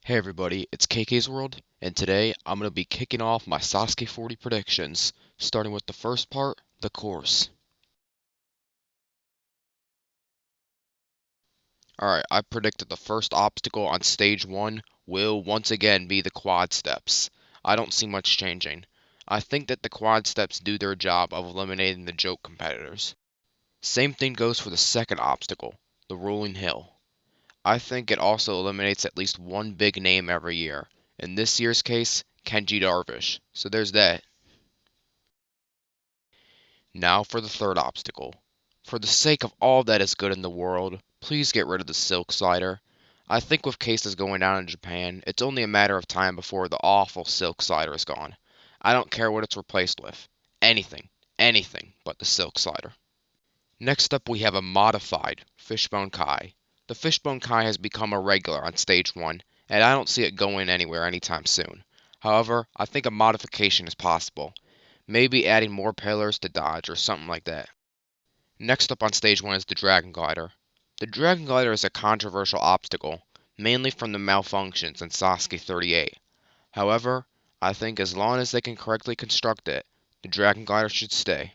Hey everybody, it's KK's World, and today I'm going to be kicking off my Sasuke 40 predictions, starting with the first part, the course. Alright, I predicted the first obstacle on stage 1 will once again be the quad steps. I don't see much changing. I think that the quad steps do their job of eliminating the joke competitors. Same thing goes for the second obstacle, the rolling hill. I think it also eliminates at least one big name every year. In this year's case, Kenji Darvish. So there's that. Now for the third obstacle. For the sake of all that is good in the world, please get rid of the silk slider. I think with cases going down in Japan, it's only a matter of time before the awful silk slider is gone. I don't care what it's replaced with. Anything. Anything but the silk slider. Next up we have a modified Fishbone Kai. The Fishbone Kai has become a regular on stage 1, and I don't see it going anywhere anytime soon. However, I think a modification is possible. Maybe adding more pillars to dodge or something like that. Next up on stage 1 is the Dragon Glider. The Dragon Glider is a controversial obstacle, mainly from the malfunctions in Sasuke 38. However, I think as long as they can correctly construct it, the Dragon Glider should stay.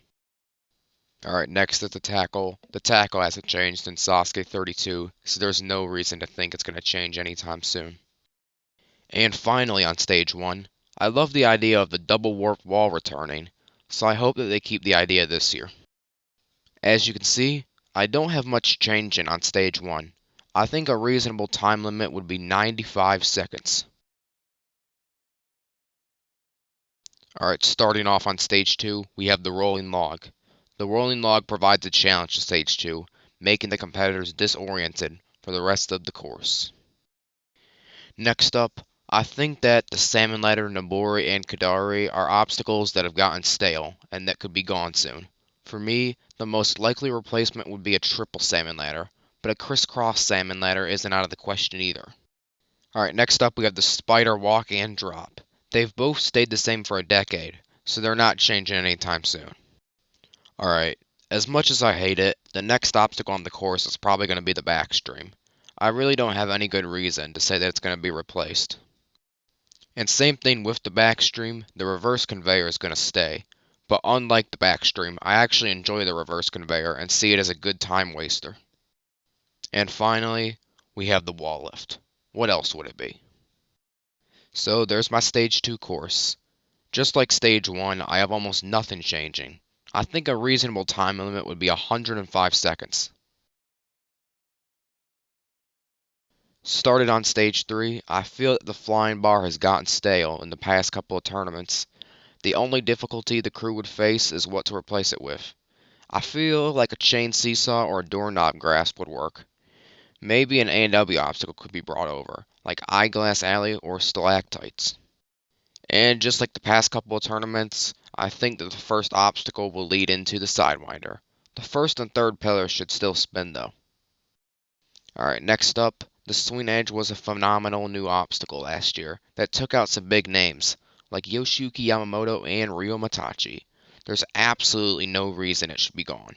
Alright, next is the tackle. The tackle hasn't changed in Sasuke 32, so there's no reason to think it's going to change anytime soon. And finally on stage 1, I love the idea of the double warp wall returning, so I hope that they keep the idea this year. As you can see, I don't have much changing on stage 1. I think a reasonable time limit would be 95 seconds. Alright, starting off on stage 2, we have the rolling log. The rolling log provides a challenge to stage 2, making the competitors disoriented for the rest of the course. Next up, I think that the Salmon Ladder, Nabori, and Kadari are obstacles that have gotten stale and that could be gone soon. For me, the most likely replacement would be a triple Salmon Ladder, but a crisscross Salmon Ladder isn't out of the question either. Alright, next up we have the Spider Walk and Drop. They've both stayed the same for a decade, so they're not changing anytime soon. Alright, as much as I hate it, the next obstacle on the course is probably going to be the backstream. I really don't have any good reason to say that it's going to be replaced. And same thing with the backstream, the reverse conveyor is going to stay. But unlike the backstream, I actually enjoy the reverse conveyor and see it as a good time waster. And finally, we have the wall lift. What else would it be? So there's my stage 2 course. Just like stage 1, I have almost nothing changing. I think a reasonable time limit would be 105 seconds. Started on stage 3, I feel that the flying bar has gotten stale in the past couple of tournaments. The only difficulty the crew would face is what to replace it with. I feel like a chain seesaw or a doorknob grasp would work. Maybe an A&W obstacle could be brought over, like Eyeglass Alley or Stalactites. And just like the past couple of tournaments, I think that the first obstacle will lead into the Sidewinder. The first and third pillars should still spin though. Alright, next up, the Swing Edge was a phenomenal new obstacle last year that took out some big names, like Yoshiyuki Yamamoto and Ryo Matachi. There's absolutely no reason it should be gone.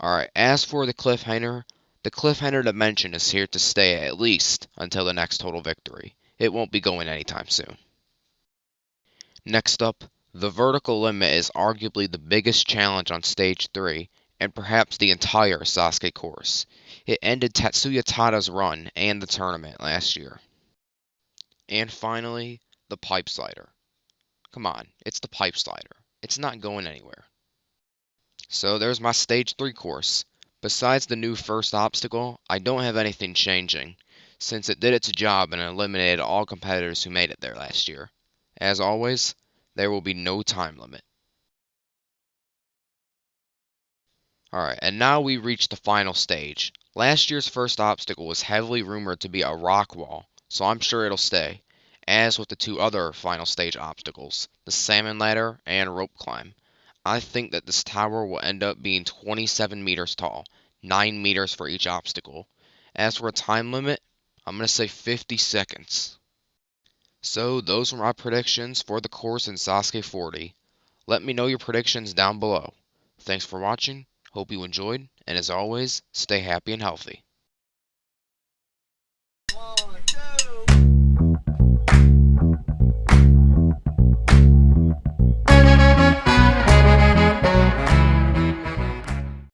Alright, as for the cliffhanger dimension is here to stay at least until the next total victory. It won't be going anytime soon. Next up, the vertical limit is arguably the biggest challenge on stage 3, and perhaps the entire Sasuke course. It ended Tatsuya Tada's run and the tournament last year. And finally, the pipe slider. Come on, it's the pipe slider. It's not going anywhere. So there's my stage 3 course. Besides the new first obstacle, I don't have anything changing, since it did its job and eliminated all competitors who made it there last year. As always, there will be no time limit. Alright, and now we reach the final stage. Last year's first obstacle was heavily rumored to be a rock wall, so I'm sure it'll stay, as with the two other final stage obstacles, the salmon ladder and rope climb. I think that this tower will end up being 27 meters tall, 9 meters for each obstacle. As for a time limit, I'm going to say 50 seconds. So those were my predictions for the course in Sasuke 40. Let me know your predictions down below. Thanks for watching, hope you enjoyed, and as always, stay happy and healthy.